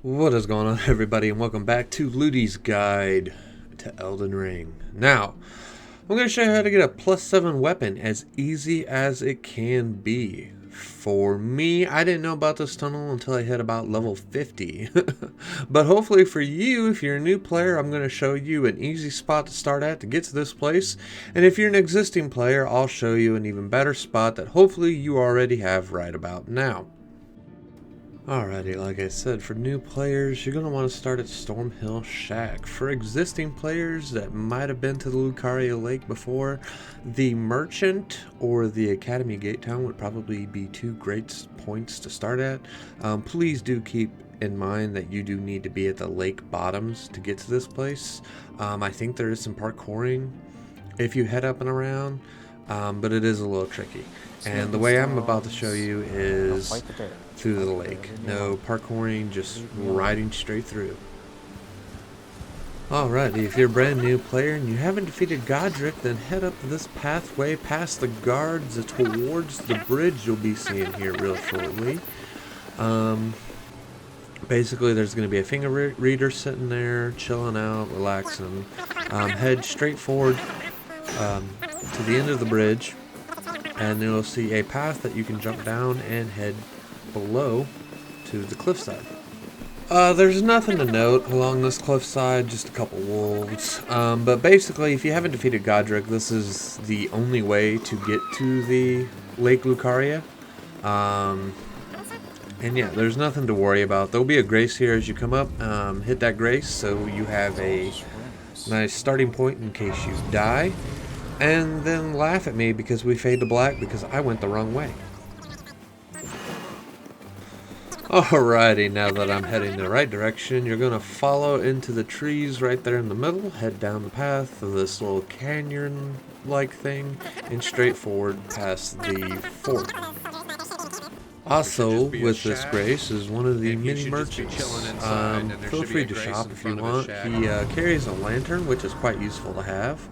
What is going on, everybody, and welcome back to Lootys Guide to Elden Ring. Now, I'm going to show you how to get a +7 weapon as easy as it can be. For me, I didn't know about this tunnel until I hit about level 50. But hopefully for you, if you're a new player, I'm going to show you an easy spot to start at to get to this place. And if you're an existing player, I'll show you an even better spot that hopefully you already have right about now. Alrighty, like I said, for new players, you're going to want to start at Stormhill Shack. For existing players that might have been to the Lucaria Lake before, the Merchant or the Academy Gate Town would probably be two great points to start at. Please do keep in mind that you do need to be at the lake bottoms to get to this place. I think there is some parkouring if you head up and around, but it is a little tricky. And the way I'm about to show you is through the lake. No parkouring, just riding straight through. Alrighty, if you're a brand new player and you haven't defeated Godric, then head up this pathway past the guards towards the bridge you'll be seeing here real shortly. Basically, there's going to be a finger reader sitting there, chilling out, relaxing. Head straight forward to the end of the bridge, and you'll see a path that you can jump down and head below to the cliffside. There's nothing to note along this cliffside, just a couple wolves. But basically, if you haven't defeated Godric, this is the only way to get to the Lake Lucaria. And yeah, there's nothing to worry about. There'll be a grace here as you come up. Hit that grace so you have a nice starting point in case you die. And then laugh at me because we fade to black because I went the wrong way. Alrighty, now that I'm heading the right direction, you're going to follow into the trees right there in the middle, head down the path of this little canyon-like thing, and straight forward past the fort. Also, with this grace is one of the mini merchants. Feel free to shop if you want. He carries a lantern, which is quite useful to have.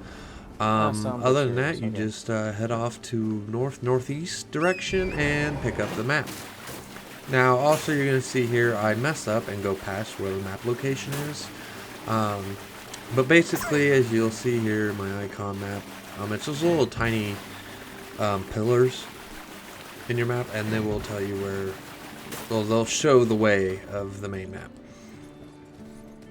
Other than that, you just head off to northeast direction and pick up the map. Now, also you're going to see here, I mess up and go past where the map location is. But basically, as you'll see here, my icon map, it's those little tiny pillars in your map, and they will tell you where, well, they'll show the way of the main map.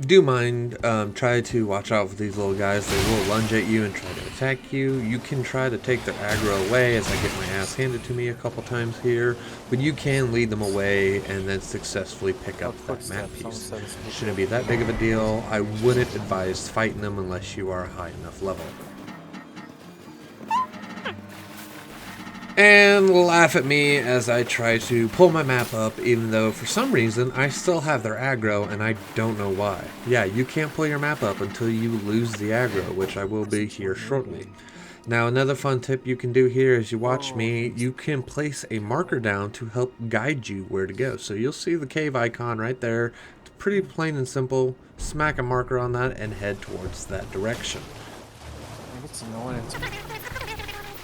Do mind, try to watch out for these little guys. They will lunge at you and try to attack you. You can try to take their aggro away, as I get my ass handed to me a couple times here, but you can lead them away and then successfully pick up that map piece. Shouldn't be that big of a deal. I wouldn't advise fighting them unless you are a high enough level. And laugh at me as I try to pull my map up, even though for some reason I still have their aggro and I don't know why. Yeah, you can't pull your map up until you lose the aggro, which I will be here shortly. Now, another fun tip you can do here as you watch me, you can place a marker down to help guide you where to go. So you'll see the cave icon right there. It's pretty plain and simple. Smack a marker on that and head towards that direction.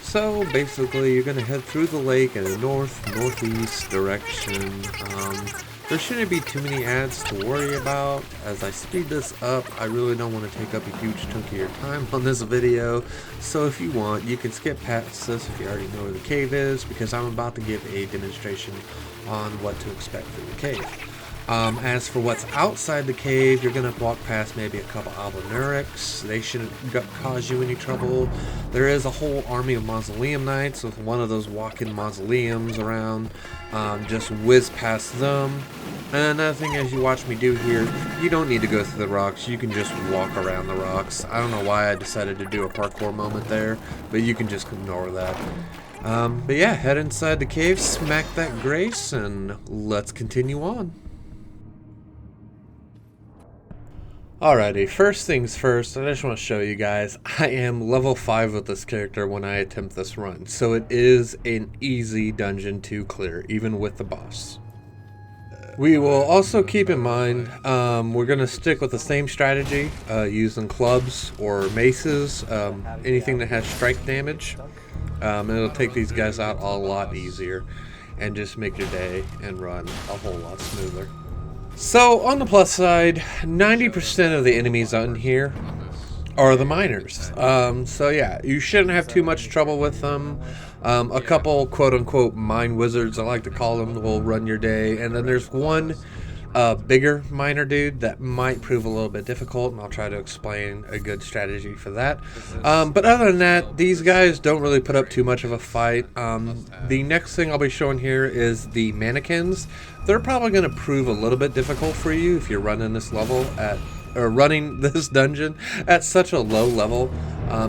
So basically, you're going to head through the lake in a northeast direction. There shouldn't be too many ads to worry about. As I speed this up, I really don't want to take up a huge chunk of your time on this video. So if you want, you can skip past this if you already know where the cave is, because I'm about to give a demonstration on what to expect through the cave. As for what's outside the cave, you're going to walk past maybe a couple Albonurics. They shouldn't cause you any trouble. There is a whole army of Mausoleum Knights with one of those walk-in mausoleums around. Just whiz past them. And another thing, as you watch me do here, you don't need to go through the rocks. You can just walk around the rocks. I don't know why I decided to do a parkour moment there, but you can just ignore that. But yeah, head inside the cave, smack that grace, and let's continue on. Alrighty, first things first, I just want to show you guys, I am level 5 with this character when I attempt this run, so it is an easy dungeon to clear, even with the boss. We will also keep in mind, we're going to stick with the same strategy, using clubs or maces, anything that has strike damage. It'll take these guys out a lot easier and just make your day and run a whole lot smoother. So on the plus side, 90% of the enemies on here are the miners. So yeah, you shouldn't have too much trouble with them. A couple quote-unquote mine wizards, I like to call them, will run your day, and then there's one bigger miner dude that might prove a little bit difficult, and I'll try to explain a good strategy for that. But other than that, these guys don't really put up too much of a fight. The next thing I'll be showing here is the mannequins. They're probably going to prove a little bit difficult for you if you're running this level or running this dungeon at such a low level.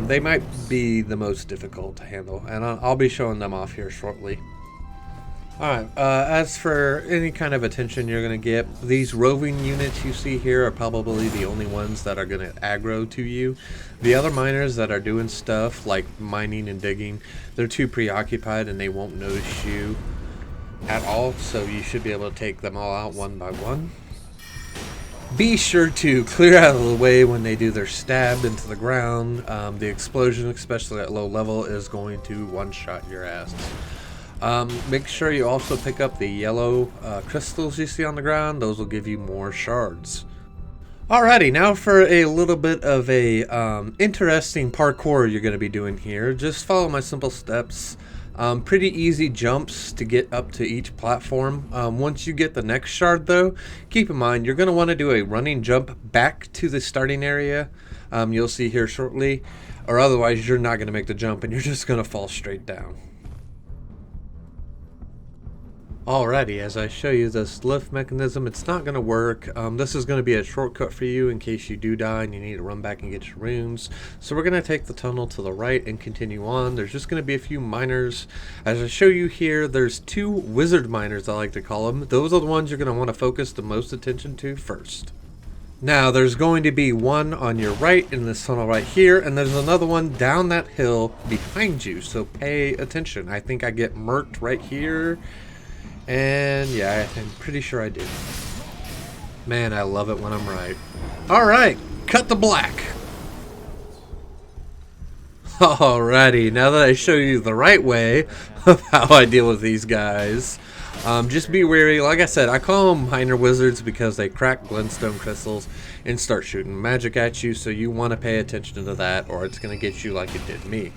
They might be the most difficult to handle, and I'll be showing them off here shortly. Alright, as for any kind of attention you're going to get, these roving units you see here are probably the only ones that are going to aggro to you. The other miners that are doing stuff like mining and digging, they're too preoccupied and they won't notice you at all, so you should be able to take them all out one by one. Be sure to clear out of the way when they do their stab into the ground. The explosion, especially at low level, is going to one-shot your ass. Make sure you also pick up the yellow crystals you see on the ground. Those will give you more shards. Alrighty, now for a little bit of a interesting parkour you're going to be doing here. Just follow my simple steps. Pretty easy jumps to get up to each platform. Once you get the next shard though, keep in mind you're going to want to do a running jump back to the starting area. You'll see here shortly, or otherwise you're not going to make the jump and you're just going to fall straight down. Alrighty, as I show you this lift mechanism, it's not going to work. This is going to be a shortcut for you in case you do die and you need to run back and get your runes. So we're going to take the tunnel to the right and continue on. There's just going to be a few miners. As I show you here, there's two wizard miners, I like to call them. Those are the ones you're going to want to focus the most attention to first. Now, there's going to be one on your right in this tunnel right here, and there's another one down that hill behind you, so pay attention. I think I get murked right here. And yeah, I'm pretty sure I did. Man, I love it when I'm right. Alright, cut the black. Alrighty, now that I show you the right way of how I deal with these guys, just be wary. Like I said, I call them miner wizards because they crack glintstone crystals and start shooting magic at you, so you want to pay attention to that or it's going to get you like it did me.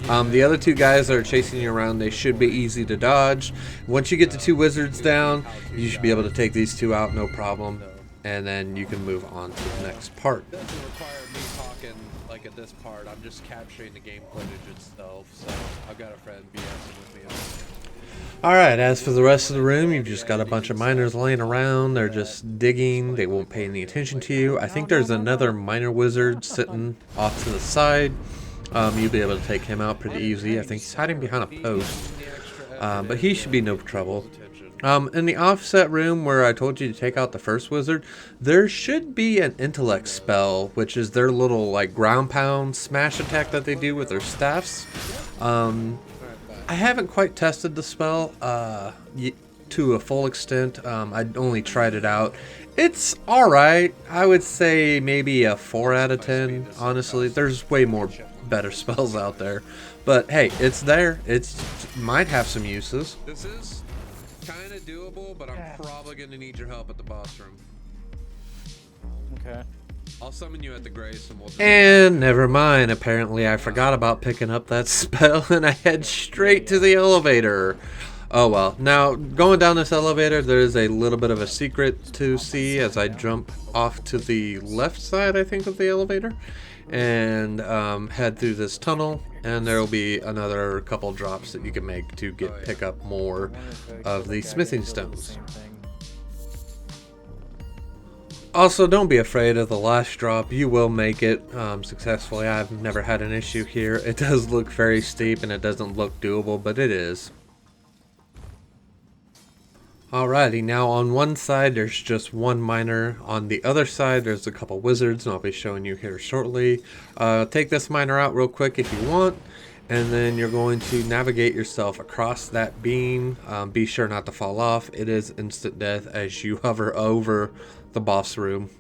The other two guys that are chasing you around, they should be easy to dodge. Once you get the two wizards down, you should be able to take these two out, no problem. And then you can move on to the next part. It doesn't require me talking like at this part. I'm just capturing the game footage itself. So I've got a friend BSing with me. Alright, as for the rest of the room, you've just got a bunch of miners laying around. They're just digging. They won't pay any attention to you. I think there's another miner wizard sitting off to the side. You'll be able to take him out pretty easy. I think he's hiding behind a post, but he should be no trouble. In the offset room where I told you to take out the first wizard, there should be an intellect spell, which is their little like ground pound smash attack that they do with their staffs. I haven't quite tested the spell to a full extent. I only tried it out. It's alright. I would say maybe a 4 out of 10, honestly. There's way more better spells out there. But hey, it's there. It might have some uses. This is kind of doable, but I'm probably going to need your help at the boss room. Okay. I'll summon you at the grace and we'll do And never mind. Apparently I forgot about picking up that spell and I head straight to the elevator. Oh well. Now, going down this elevator, there's a little bit of a secret to see as I jump off to the left side, I think, of the elevator. And head through this tunnel. And there will be another couple drops that you can make to pick up more of the smithing stones. Also, don't be afraid of the last drop. You will make it successfully. I've never had an issue here. It does look very steep and it doesn't look doable, but it is. Alrighty, now on one side there's just one miner. On the other side there's a couple wizards, and I'll be showing you here shortly. Take this miner out real quick if you want, and then you're going to navigate yourself across that beam. Be sure not to fall off. It is instant death as you hover over the boss room.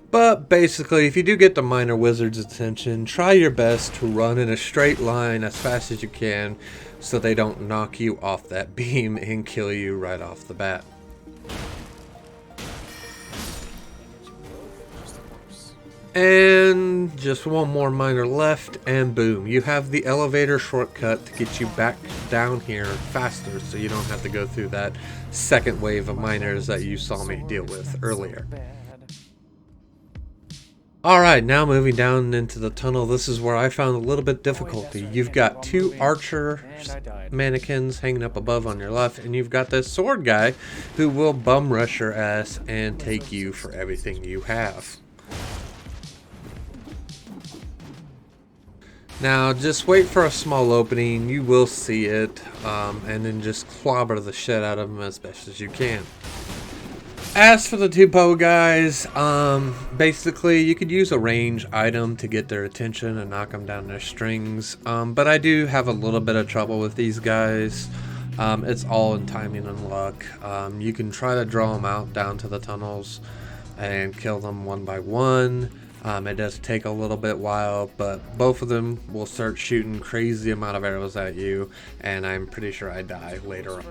But basically, if you do get the miner wizard's attention, try your best to run in a straight line as fast as you can so they don't knock you off that beam and kill you right off the bat. And just one more miner left, and boom, you have the elevator shortcut to get you back down here faster so you don't have to go through that second wave of miners that you saw me deal with earlier. Alright, now moving down into the tunnel, this is where I found a little bit difficulty. You've got two archer mannequins hanging up above on your left, and you've got this sword guy who will bum rush your ass and take you for everything you have. Now, just wait for a small opening, you will see it, and then just clobber the shit out of them as best as you can. As for the two bow guys, basically you could use a range item to get their attention and knock them down their strings, but I do have a little bit of trouble with these guys. It's all in timing and luck. You can try to draw them out down to the tunnels and kill them one by one. It does take a little bit while, but both of them will start shooting crazy amount of arrows at you, and I'm pretty sure I die later on.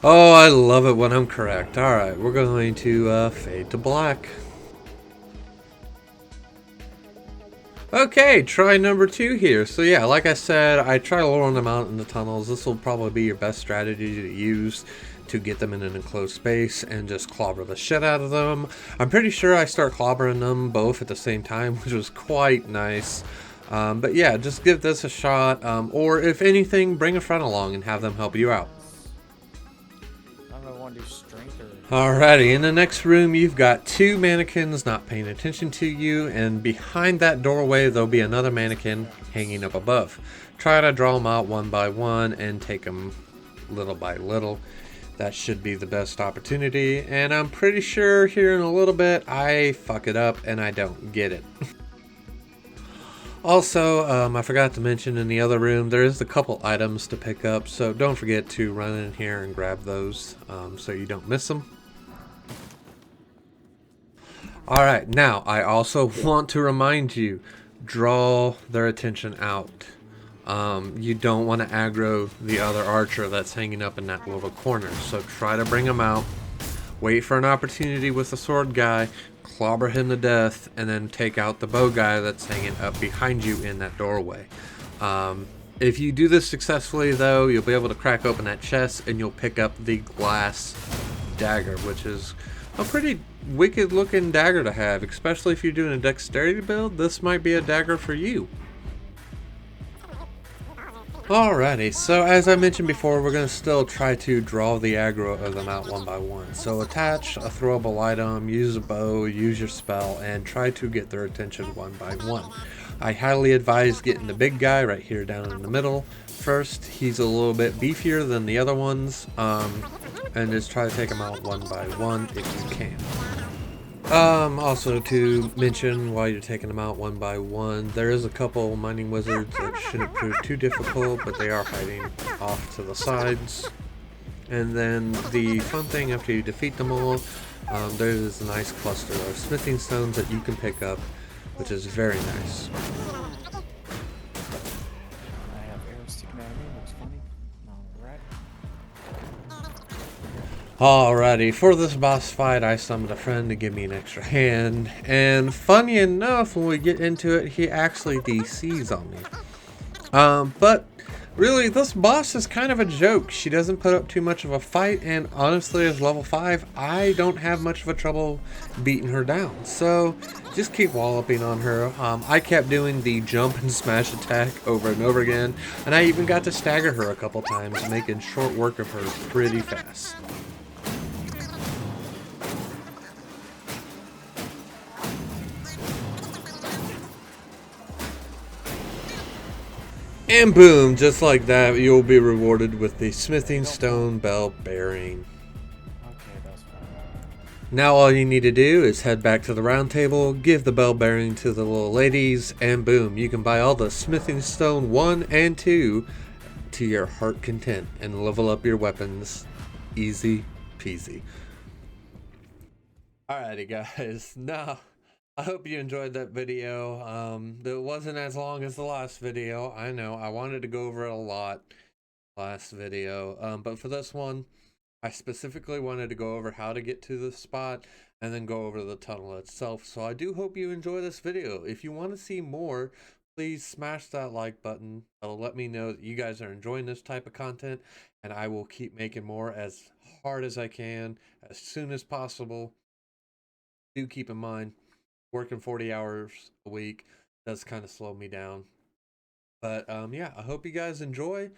Oh, I love it when I'm correct. Alright, we're going to fade to black. Okay, try number 2 here. So yeah, like I said, I try luring them out in the tunnels. This will probably be your best strategy to use to get them in an enclosed space and just clobber the shit out of them. I'm pretty sure I start clobbering them both at the same time, which was quite nice. But yeah, just give this a shot, or if anything, bring a friend along and have them help you out. Alrighty, in the next room you've got two mannequins not paying attention to you, and behind that doorway there'll be another mannequin hanging up above. Try to draw them out one by one and take them little by little. That should be the best opportunity, and I'm pretty sure here in a little bit I fuck it up and I don't get it. Also, I forgot to mention in the other room, there is a couple items to pick up, so don't forget to run in here and grab those so you don't miss them. Alright, now I also want to remind you, draw their attention out. You don't want to aggro the other archer that's hanging up in that little corner, so try to bring him out, wait for an opportunity with the sword guy, clobber him to death, and then take out the bow guy that's hanging up behind you in that doorway. If you do this successfully though, you'll be able to crack open that chest and you'll pick up the glass dagger, which is a pretty wicked looking dagger to have, especially if you're doing a dexterity build. This might be a dagger for you. Alrighty, so as I mentioned before, we're going to still try to draw the aggro of them out one by one. So attach a throwable item, use a bow, use your spell, and try to get their attention one by one. I highly advise getting the big guy right here down in the middle first. He's a little bit beefier than the other ones, and just try to take them out one by one if you can. Also to mention while you're taking them out one by one, there is a couple mining wizards that shouldn't prove too difficult, but they are hiding off to the sides. And then the fun thing after you defeat them all, there's a nice cluster of smithing stones that you can pick up, which is very nice. Alrighty, for this boss fight I summoned a friend to give me an extra hand, and funny enough, when we get into it, he actually DCs on me. But really, this boss is kind of a joke. She doesn't put up too much of a fight, and honestly, as level 5, I don't have much of a trouble beating her down. So, just keep walloping on her. I kept doing the jump and smash attack over and over again, and I even got to stagger her a couple times, making short work of her pretty fast. And boom, just like that, you'll be rewarded with the smithing stone bell bearing. Now all you need to do is head back to the round table, give the bell bearing to the little ladies, and boom, you can buy all the smithing stone 1 and 2 to your heart content and level up your weapons. Easy peasy. Alrighty guys, now I hope you enjoyed that video. It wasn't as long as the last video. I know I wanted to go over it a lot last video, but for this one, I specifically wanted to go over how to get to the spot and then go over the tunnel itself. So I do hope you enjoy this video. If you want to see more, please smash that like button. That'll let me know that you guys are enjoying this type of content, and I will keep making more as hard as I can, as soon as possible. Do keep in mind, working 40 hours a week does kind of slow me down. But yeah, I hope you guys enjoy,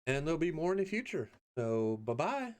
and there'll be more in the future. So bye-bye.